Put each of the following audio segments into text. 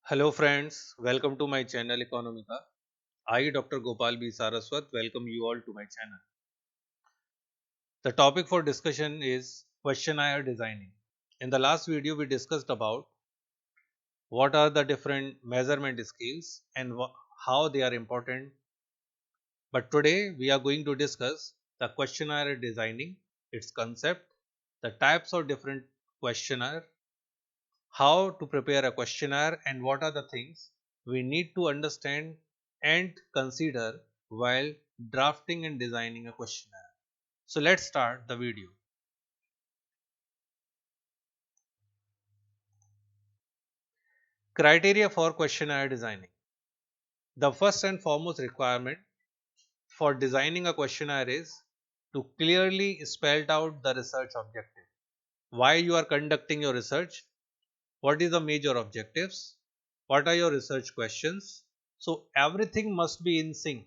Hello friends, welcome to my channel Economica. I, Dr. Gopal B. Saraswat, welcome you all to my channel. The topic for discussion is questionnaire designing. In the last video, we discussed about what are the different measurement scales and how they are important. But today, we are going to discuss the questionnaire designing, its concept, the types of different questionnaire, how to prepare a questionnaire, and what are the things we need to understand and consider while drafting and designing a questionnaire. So let's start the video. Criteria for questionnaire designing. The first and foremost requirement for designing a questionnaire is to clearly spell out the research objective. Why you are conducting your research, what is the major objectives, what are your research questions. So everything must be in sync.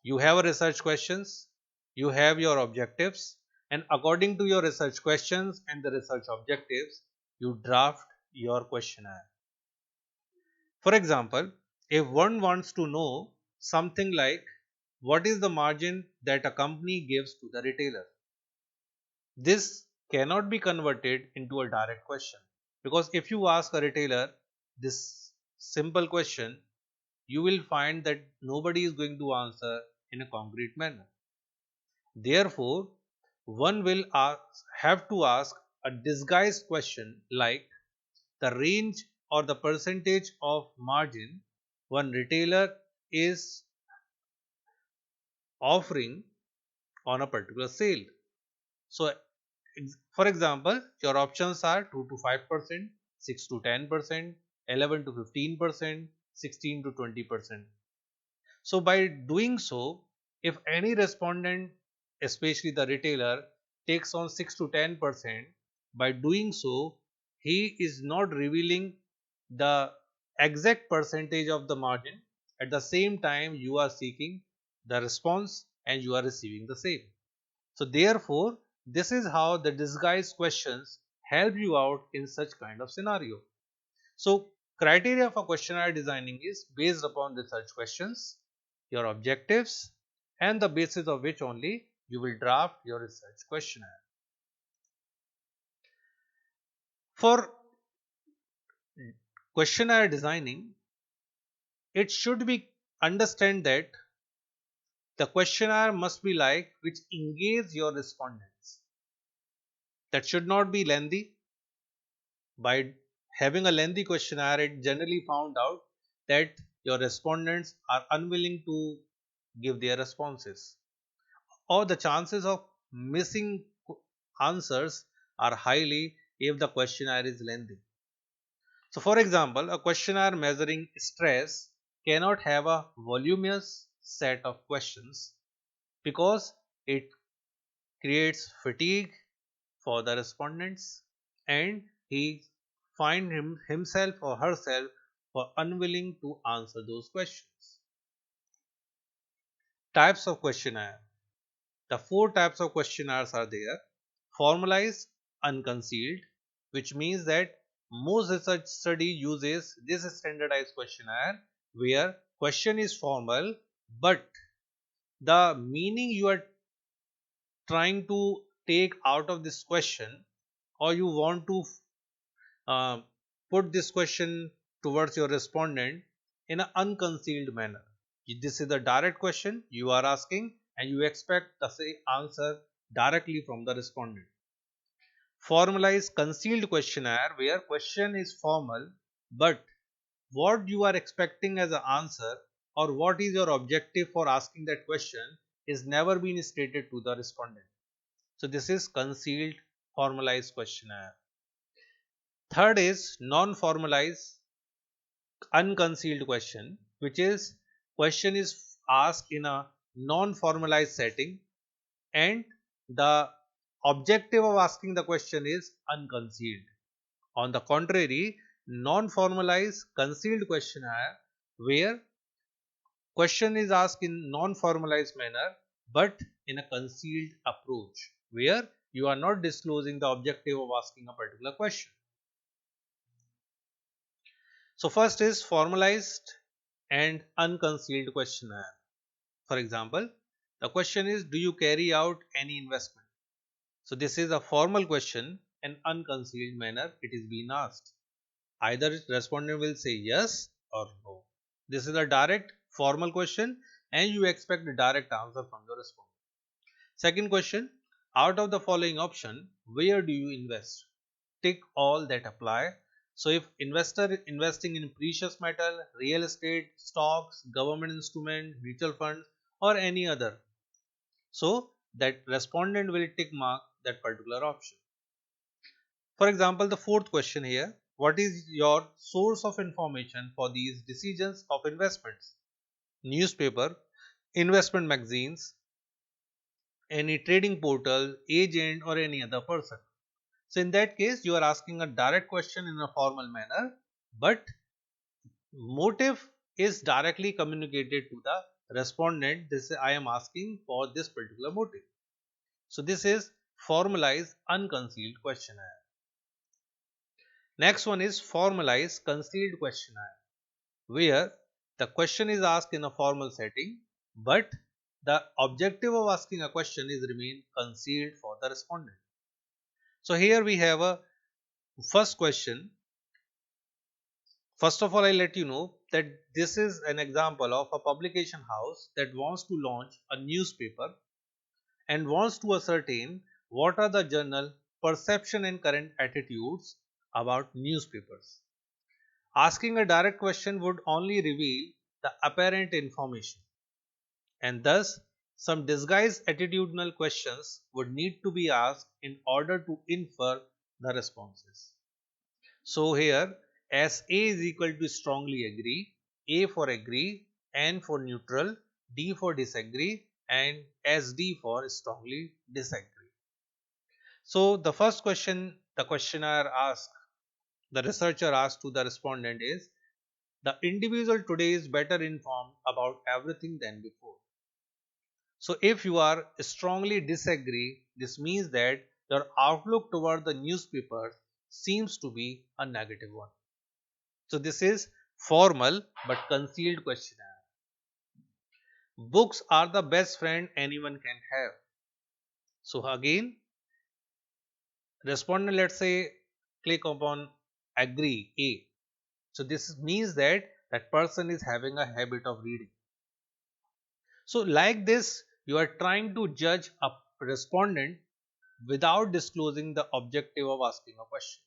You have a research questions, you have your objectives, and according to your research questions and the research objectives, you draft your questionnaire. For example, if one wants to know something like what is the margin that a company gives to the retailer, this cannot be converted into a direct question, because if you ask a retailer this simple question, you will find that nobody is going to answer in a concrete manner. Therefore, one will have to ask a disguised question like the range or the percentage of margin one retailer is offering on a particular sale. So, for example, your options are 2 to 5%, 6 to 10%, 11 to 15%, 16 to 20%. So, by doing so, if any respondent, especially the retailer, takes on 6 to 10%, by doing so, he is not revealing the exact percentage of the margin. At the same time, you are seeking the response and you are receiving the same. So, therefore, this is how the disguised questions help you out in such kind of scenario. So, criteria for questionnaire designing is based upon research questions, your objectives, and the basis of which only you will draft your research questionnaire. For questionnaire designing, it should be understand that the questionnaire must be like which engage your respondents. That should not be lengthy. By having a lengthy questionnaire, it generally found out that your respondents are unwilling to give their responses, or the chances of missing answers are highly if the questionnaire is lengthy. So, for example, a questionnaire measuring stress cannot have a voluminous set of questions because it creates fatigue for the respondents and he find himself or herself for unwilling to answer those questions. Types of questionnaire. The four types of questionnaires are there. Formalized, unconcealed, which means that most research study uses this standardized questionnaire where question is formal but the meaning you are trying to take out of this question, or you want to uh, put this question towards your respondent in an unconcealed manner. This is a direct question you are asking and you expect the same answer directly from the respondent. Formalized concealed questionnaire where question is formal but what you are expecting as an answer or what is your objective for asking that question is never been stated to the respondent. So this is concealed formalized questionnaire. Third is non-formalized unconcealed question, which is question is asked in a non-formalized setting and the objective of asking the question is unconcealed. On the contrary, non-formalized concealed questionnaire where question is asked in non-formalized manner but in a concealed approach where you are not disclosing the objective of asking a particular question. So first is formalized and unconcealed questionnaire. For example, the question is, do you carry out any investment? So this is a formal question and unconcealed manner it is being asked. Either respondent will say yes or no. This is a direct formal question and you expect a direct answer from the respondent. Second question, out of the following option, where do you invest? Tick all that apply. So if investor investing in precious metal, real estate, stocks, government instrument, mutual funds or any other, so that respondent will tick mark that particular option. For example, the fourth question here, what is your source of information for these decisions of investments? Newspaper, investment magazines, any trading portal, agent or any other person. So in that case, you are asking a direct question in a formal manner, but motive is directly communicated to the respondent. This I am asking for this particular motive. So this is formalized unconcealed questionnaire. Next one is formalized concealed questionnaire, where the question is asked in a formal setting, but the objective of asking a question is remain concealed for the respondent. So here we have a first question. First of all, I let you know that this is an example of a publication house that wants to launch a newspaper and wants to ascertain what are the journal perception and current attitudes about newspapers. Asking a direct question would only reveal the apparent information, and thus some disguised attitudinal questions would need to be asked in order to infer the responses. So here as A is equal to strongly agree, A for agree, N for neutral, D for disagree and SD for strongly disagree. So the first question the questionnaire asks, the researcher asks to the respondent is, the individual today is better informed about everything than before. So if you are strongly disagree, this means that your outlook toward the newspaper seems to be a negative one. So this is formal but concealed questionnaire. Books are the best friend anyone can have. So again, respondent, let's say, click upon agree A. So this means that that person is having a habit of reading. So like this, you are trying to judge a respondent without disclosing the objective of asking a question.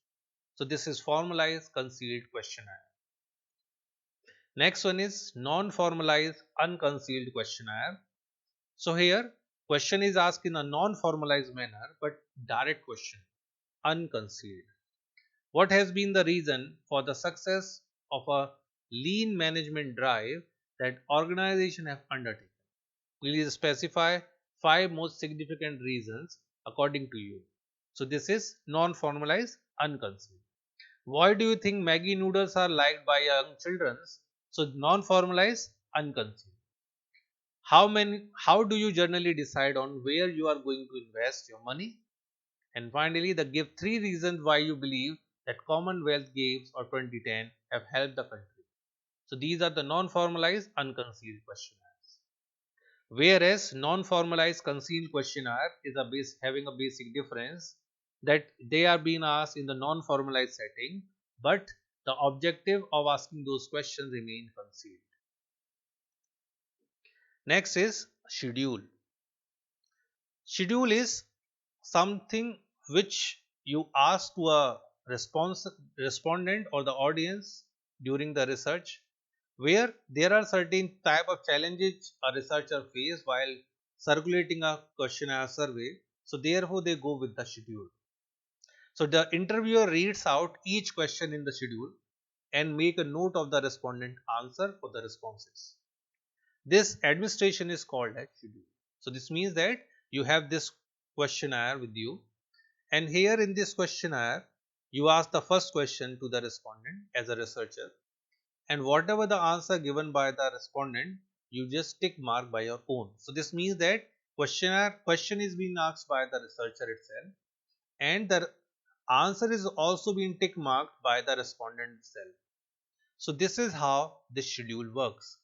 So this is formalized concealed questionnaire. Next one is non-formalized unconcealed questionnaire. So here question is asked in a non-formalized manner but direct question, unconcealed. What has been the reason for the success of a lean management drive that organization have undertaken? Please specify 5 most significant reasons according to you. So this is non-formalized unconcealed. Why do you think Maggi noodles are liked by young children? So non-formalized unconcealed. How do you generally decide on where you are going to invest your money? And finally, the give 3 reasons why you believe that Commonwealth Games or 2010 have helped the country. So these are the non-formalized unconcealed questionnaires. Whereas non-formalized concealed questionnaire is having a basic difference that they are being asked in the non-formalized setting, but the objective of asking those questions remain concealed. Next is schedule. Schedule is something which you ask to a respondent or the audience during the research, where there are certain type of challenges a researcher face while circulating a questionnaire survey. So therefore they go with the schedule. So the interviewer reads out each question in the schedule and make a note of the respondent answer for the responses. This administration is called as schedule. So this means that you have this questionnaire with you, and here in this questionnaire you ask the first question to the respondent as a researcher, and whatever the answer given by the respondent you just tick mark by your own. So this means that question is being asked by the researcher itself, and the answer is also being tick marked by the respondent itself. So this is how this schedule works.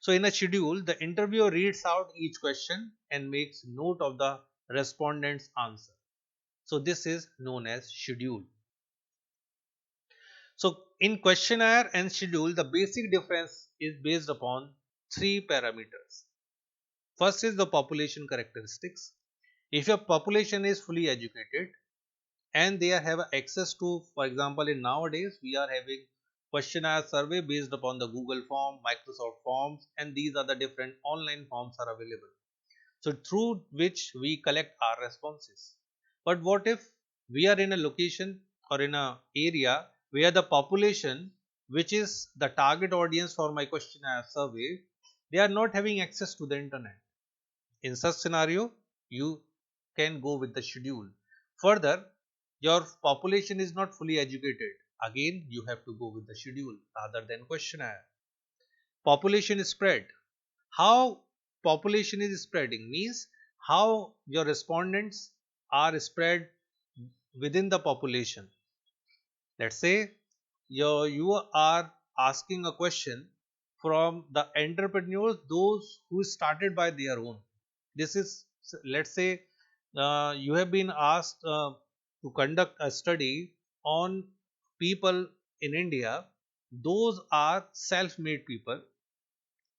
So in a schedule, the interviewer reads out each question and makes note of the respondent's answer. So this is known as schedule. So in questionnaire and schedule, the basic difference is based upon three parameters. First is the population characteristics. If your population is fully educated and they have access to, for example, in nowadays we are having questionnaire survey based upon the Google form, Microsoft forms, and these are the different online forms are available. So through which we collect our responses. But what if we are in a location or in a area where the population, which is the target audience for my questionnaire survey, they are not having access to the internet? In such scenario, you can go with the schedule. Further, your population is not fully educated. Again, you have to go with the schedule rather than questionnaire. Population spread. How population is spreading means how your respondents are spread within the population. Let's say you are asking a question from the entrepreneurs, those who started by their own. This is, let's say, you have been asked to conduct a study on people in India. Those are self-made people,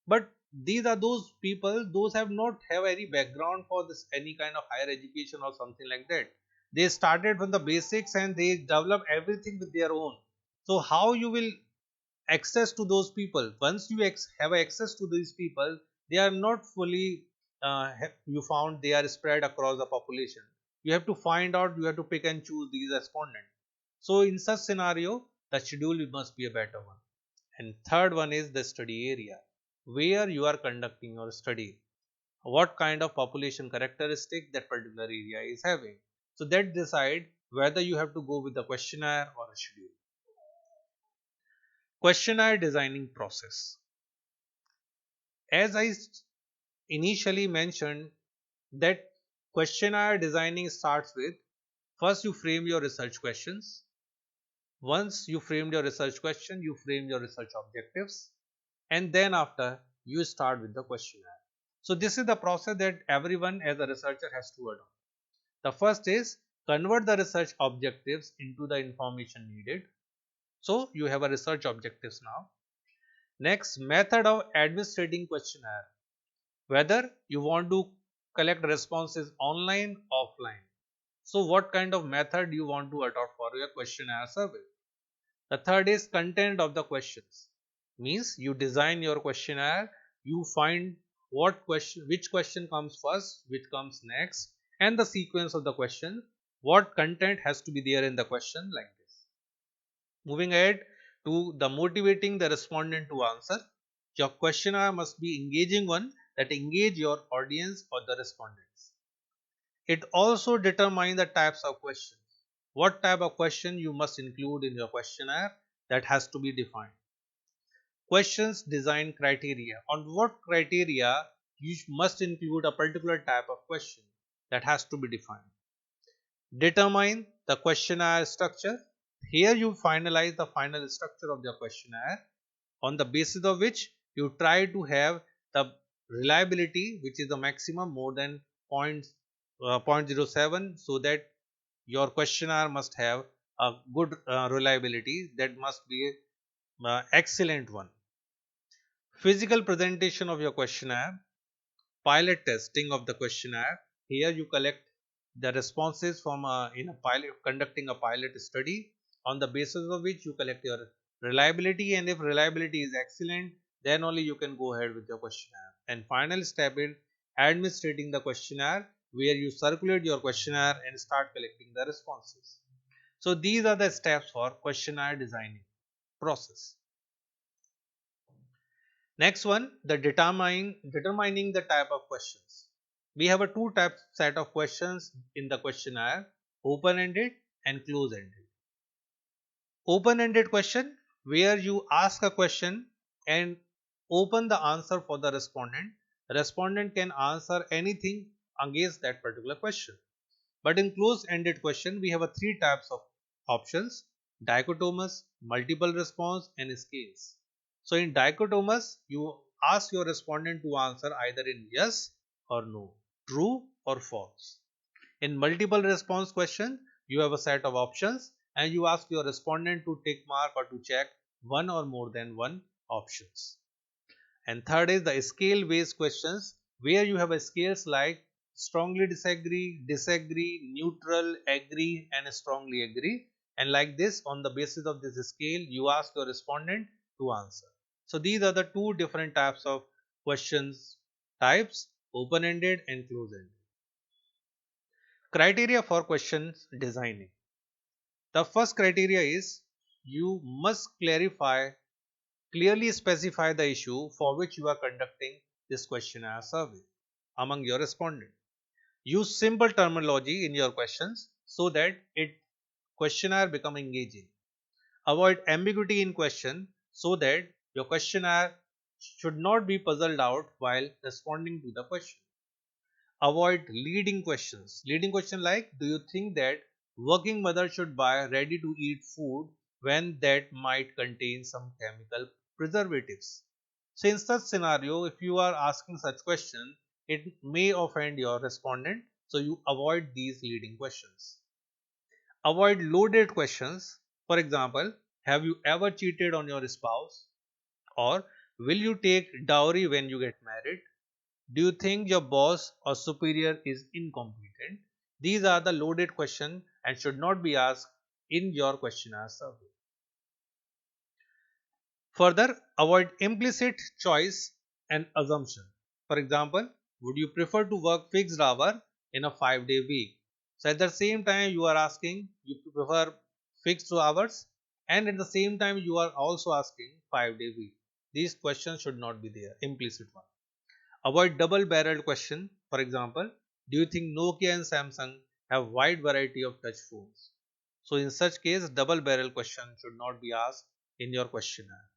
but these are those people those have not have any background for this any kind of higher education or something like that. They started from the basics and they develop everything with their own. So how you will access to those people? Once you have access to these people, they are not fully you found they are spread across the population. You have to find out, you have to pick and choose these respondents. So in such scenario, the schedule must be a better one. And third one is the study area, where you are conducting your study, what kind of population characteristic that particular area is having. So that decide whether you have to go with the questionnaire or a schedule. Questionnaire designing process. As I initially mentioned, that questionnaire designing starts with, first you frame your research questions. Once you framed your research question, you frame your research objectives, and then after you start with the questionnaire. So this is the process that everyone as a researcher has to adopt. The first is convert the research objectives into the information needed. So you have a research objectives now. Next, method of administrating questionnaire, whether you want to collect responses online, offline. So what kind of method you want to adopt for your questionnaire survey. The third is content of the questions, means you design your questionnaire, you find what question, which question comes first, which comes next, and the sequence of the question, what content has to be there in the question, like this. Moving ahead to the motivating the respondent to answer. Your questionnaire must be engaging one that engage your audience or the respondents. It also determines the types of questions. What type of question you must include in your questionnaire, that has to be defined. Questions design criteria. On what criteria you must include a particular type of question, that has to be defined. Determine the questionnaire structure. Here you finalize the final structure of your questionnaire, on the basis of which you try to have the reliability, which is the maximum more than 0.07, so that your questionnaire must have a good reliability, that must be excellent one. Physical presentation of your questionnaire. Pilot testing of the questionnaire. Here you collect the responses from in a pilot, conducting a pilot study, on the basis of which you collect your reliability, and if reliability is excellent, then only you can go ahead with your questionnaire. And final step is administrating the questionnaire, where you circulate your questionnaire and start collecting the responses. So these are the steps for questionnaire designing process. Next one, the determining the type of questions. We have a two type set of questions in the questionnaire: open-ended and close-ended. Open-ended question, where you ask a question and open the answer for the respondent. Respondent can answer anything against that particular question. But in close-ended question, we have a three types of options: dichotomous, multiple response, and scales. So in dichotomous, you ask your respondent to answer either in yes or no, true or false. In multiple response question, you have a set of options and you ask your respondent to tick mark or to check one or more than one options. And third is the scale based questions, where you have a scales like strongly disagree, disagree, neutral, agree, and strongly agree. And like this, on the basis of this scale, you ask your respondent to answer. So these are the two different types of questions types: open ended and close ended. Criteria for questions designing. The first criteria is you must clearly specify the issue for which you are conducting this questionnaire survey among your respondents. Use simple terminology in your questions so that it questionnaire become engaging. Avoid ambiguity in question so that your questionnaire should not be puzzled out while responding to the question. Avoid leading questions. Leading question like, do you think that working mother should buy ready to eat food when that might contain some chemical preservatives? So in such scenario, if you are asking such question, it may offend your respondent. So you avoid these leading questions. Avoid loaded questions. For example, have you ever cheated on your spouse? Or will you take dowry when you get married? Do you think your boss or superior is incompetent? These are the loaded questions and should not be asked in your questionnaire survey. Further, avoid implicit choice and assumption. For example, would you prefer to work fixed hour in a 5-day week? So at the same time you are asking you prefer fixed hours, and at the same time you are also asking 5-day week. These questions should not be there, implicit one. Avoid double-barreled question. For example, do you think Nokia and Samsung have wide variety of touch phones? So in such case, double-barrel question should not be asked in your questionnaire.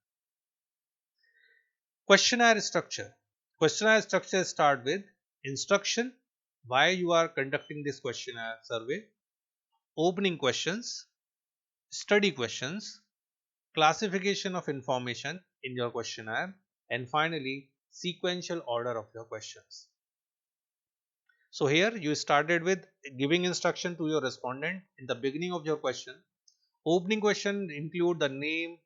Questionnaire structure. Questionnaire structure start with instruction, why you are conducting this questionnaire survey, opening questions, study questions, classification of information in your questionnaire, and finally sequential order of your questions. So here you started with giving instruction to your respondent in the beginning of your question. Opening question include the name,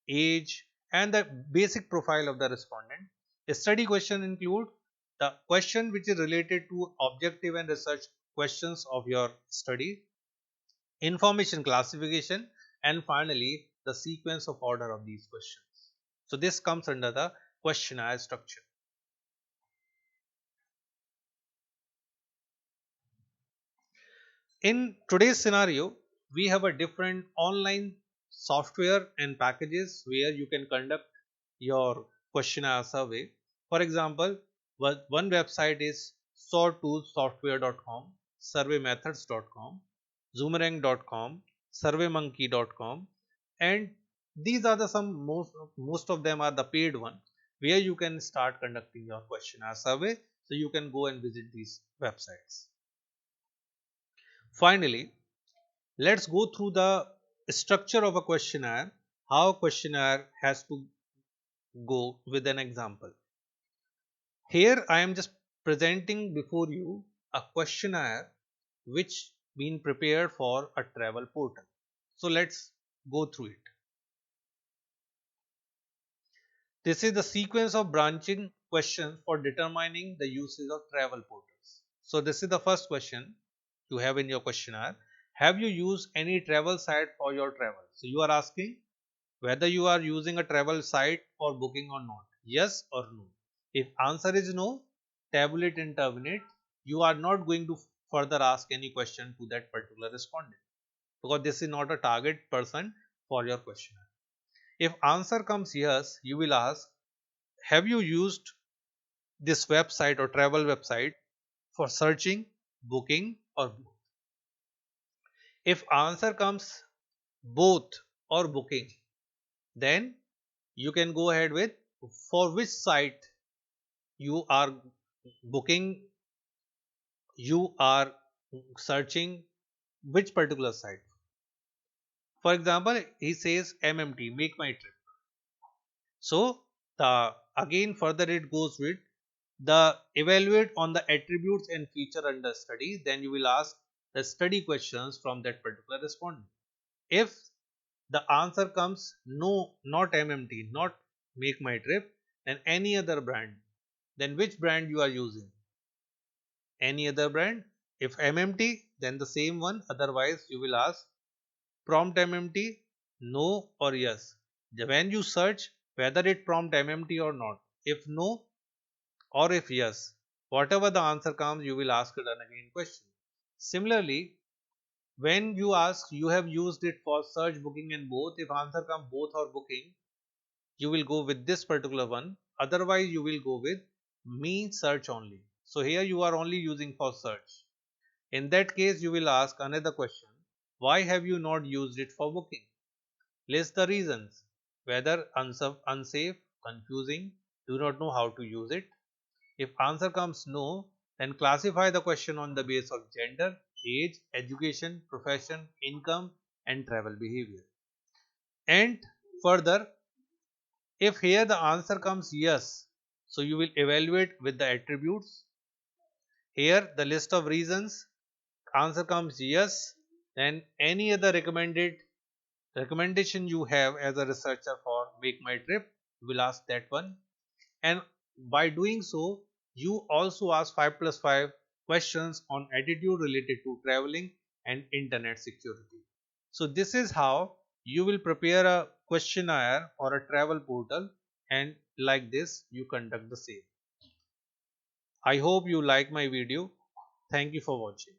age, and the basic profile of the respondent. A study question include the question which is related to objective and research questions of your study, information classification, and finally the sequence of order of these questions. So this comes under the questionnaire structure. In today's scenario, we have a different online software and packages where you can conduct your questionnaire survey. For example, one website is sortoolsoftware.com, surveymethods.com, zoomerang.com, surveymonkey.com, and these are the some most of them are the paid one where you can start conducting your questionnaire survey. So you can go and visit these websites. Finally, let's go through the structure of a questionnaire, how questionnaire has to go with an example. Here I am just presenting before you a questionnaire which been prepared for a travel portal. So let's go through it. This is the sequence of branching questions for determining the uses of travel portals. So this is the first question you have in your questionnaire. Have you used any travel site for your travel? So you are asking whether you are using a travel site for booking or not, yes or no. If answer is no, tabulate and terminate. You are not going to further ask any question to that particular respondent because this is not a target person for your questionnaire. If answer comes yes, you will ask, have you used this website or travel website for searching, booking, or both? If answer comes both or booking, then you can go ahead with for which site you are booking, you are searching which particular site. For example, he says MMT, make my trip. So the again further it goes with the evaluate on the attributes and feature under study. Then you will ask the study questions from that particular respondent. If the answer comes no, not MMT, not make my trip, then any other brand. Then which brand you are using? Any other brand? If MMT, then the same one. Otherwise, you will ask prompt MMT, no or yes. When you search whether it prompt MMT or not. If no or if yes, whatever the answer comes, you will ask it an again question. Similarly, when you ask you have used it for search, booking and both, if answer comes both or booking, you will go with this particular one. Otherwise, you will go with me search only. So here you are only using for search. In that case, you will ask another question. Why have you not used it for booking? List the reasons. Whether unsafe, confusing, do not know how to use it. If answer comes no, then classify the question on the basis of gender, age, education, profession, income and travel behavior. And further, if here the answer comes yes, so you will evaluate with the attributes. Here the list of reasons, answer comes yes, then any other recommendation you have as a researcher for make my trip, you will ask that one. And by doing so, you also ask 5 plus 5 questions on attitude related to traveling and internet security. So this is how you will prepare a questionnaire or a travel portal, and like this you conduct the same. I hope you like my video. Thank you for watching.